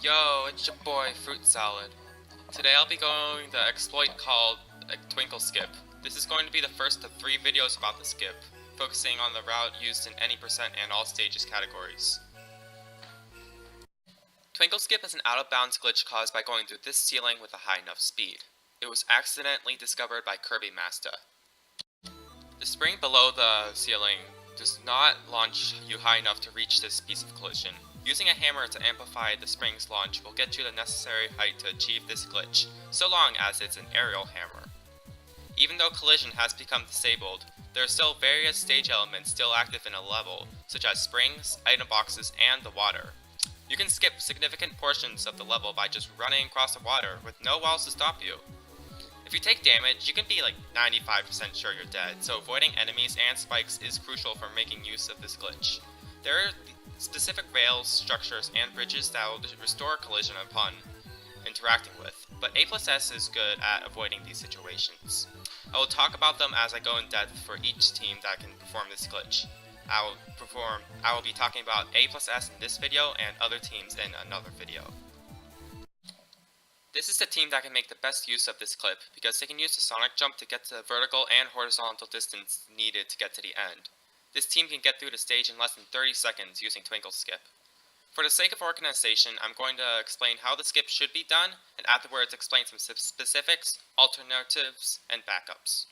Yo, it's your boy Fruit Salad. Today I'll be going the exploit called a Twinkle Skip. This is going to be the first of 3 videos about the skip, focusing on the route used in any percent and all stages categories. Twinkle Skip is an out-of-bounds glitch caused by going through this ceiling with a high enough speed. It was accidentally discovered by kirbymastah. The spring below the ceiling does not launch you high enough to reach this piece of collision. Using a hammer to amplify the spring's launch will get you the necessary height to achieve this glitch, so long as it's an aerial hammer. Even though collision has become disabled, there are still various stage elements still active in a level, such as springs, item boxes, and the water. You can skip significant portions of the level by just running across the water with no walls to stop you. If you take damage, you can be like 95% sure you're dead, so avoiding enemies and spikes is crucial for making use of this glitch. There are specific rails, structures, and bridges that will restore collision upon interacting with, but A+S is good at avoiding these situations. I will talk about them as I go in depth for each team that can perform this glitch. I will be talking about A+S in this video and other teams in another video. This is the team that can make the best use of this clip because they can use the sonic jump to get to the vertical and horizontal distance needed to get to the end. This team can get through the stage in less than 30 seconds using Twinkle Skip. For the sake of organization, I'm going to explain how the skip should be done, and afterwards explain some specifics, alternatives, and backups.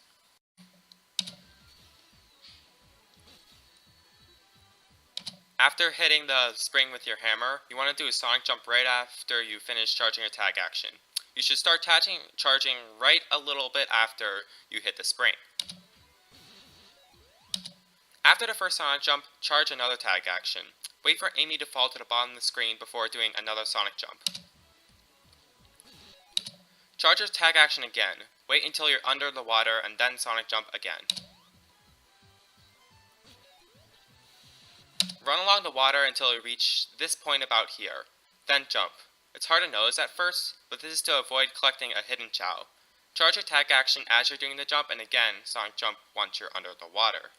After hitting the spring with your hammer, you want to do a sonic jump right after you finish charging your tag action. You should start charging right a little bit after you hit the spring. After the first sonic jump, charge another tag action. Wait for Amy to fall to the bottom of the screen before doing another sonic jump. Charge your tag action again. Wait until you're under the water and then sonic jump again. Run along the water until you reach this point about here. Then jump. It's hard to notice at first, but this is to avoid collecting a hidden chao. Charge your tag action as you're doing the jump and again sonic jump once you're under the water.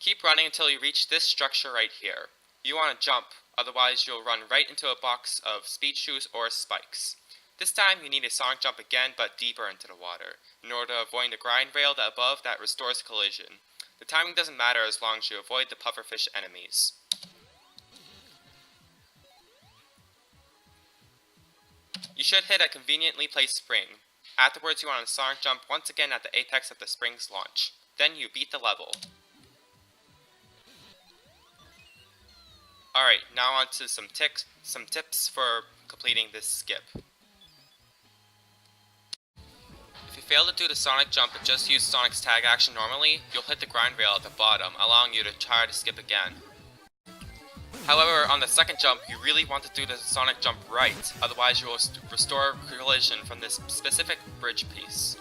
Keep running until you reach this structure right here. You want to jump, otherwise you'll run right into a box of speed shoes or spikes. This time you need a sonic jump again but deeper into the water, in order to avoid the grind rail above that restores collision. The timing doesn't matter as long as you avoid the pufferfish enemies. You should hit a conveniently placed spring. Afterwards you want to sonic jump once again at the apex of the spring's launch. Then you beat the level. Alright, now on to some tips for completing this skip. If you fail to do the sonic jump but just use Sonic's tag action normally, you'll hit the grind rail at the bottom, allowing you to try to skip again. However, on the second jump, you really want to do the sonic jump right, otherwise you will restore collision from this specific bridge piece.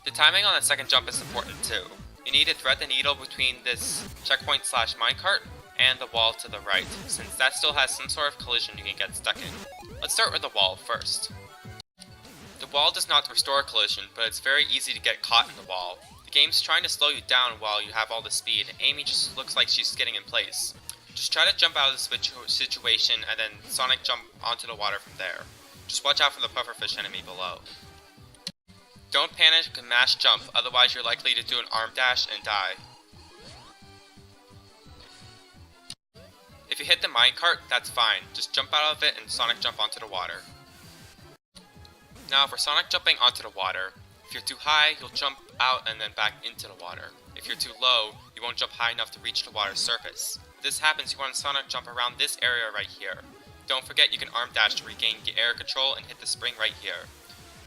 The timing on the second jump is important too. You need to thread the needle between this checkpoint / minecart and the wall to the right, since that still has some sort of collision you can get stuck in. Let's start with the wall first. The wall does not restore collision, but it's very easy to get caught in the wall. The game's trying to slow you down while you have all the speed, and Amy just looks like she's getting in place. Just try to jump out of the situation and then sonic jump onto the water from there. Just watch out for the pufferfish enemy below. Don't panic and mash jump, otherwise you're likely to do an arm dash and die. If you hit the minecart, that's fine. Just jump out of it and sonic jump onto the water. Now for sonic jumping onto the water, if you're too high, you'll jump out and then back into the water. If you're too low, you won't jump high enough to reach the water's surface. If this happens, you want to sonic jump around this area right here. Don't forget you can arm dash to regain air control and hit the spring right here.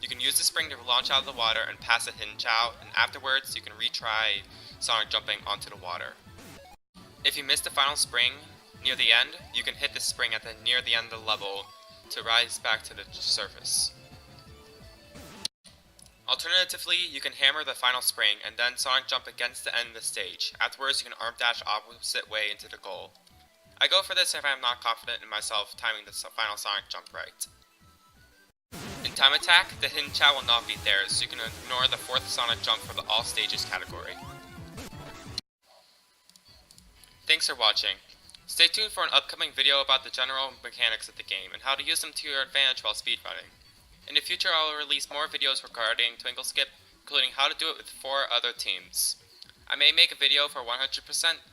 You can use the spring to launch out of the water and pass a hidden chao, and afterwards you can retry sonic jumping onto the water. If you miss the final spring near the end, you can hit the spring near the end of the level to rise back to the surface. Alternatively, you can hammer the final spring and then sonic jump against the end of the stage. Afterwards, you can arm dash opposite way into the goal. I go for this if I am not confident in myself timing the final sonic jump right. In time attack, the hidden chao will not be there, so you can ignore the 4th sonic jump for the all stages category. Thanks for watching. Stay tuned for an upcoming video about the general mechanics of the game and how to use them to your advantage while speedrunning. In the future, I will release more videos regarding Twinkle Skip, including how to do it with 4 other teams. I may make a video for 100%,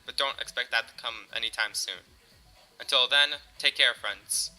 but don't expect that to come anytime soon. Until then, take care, friends.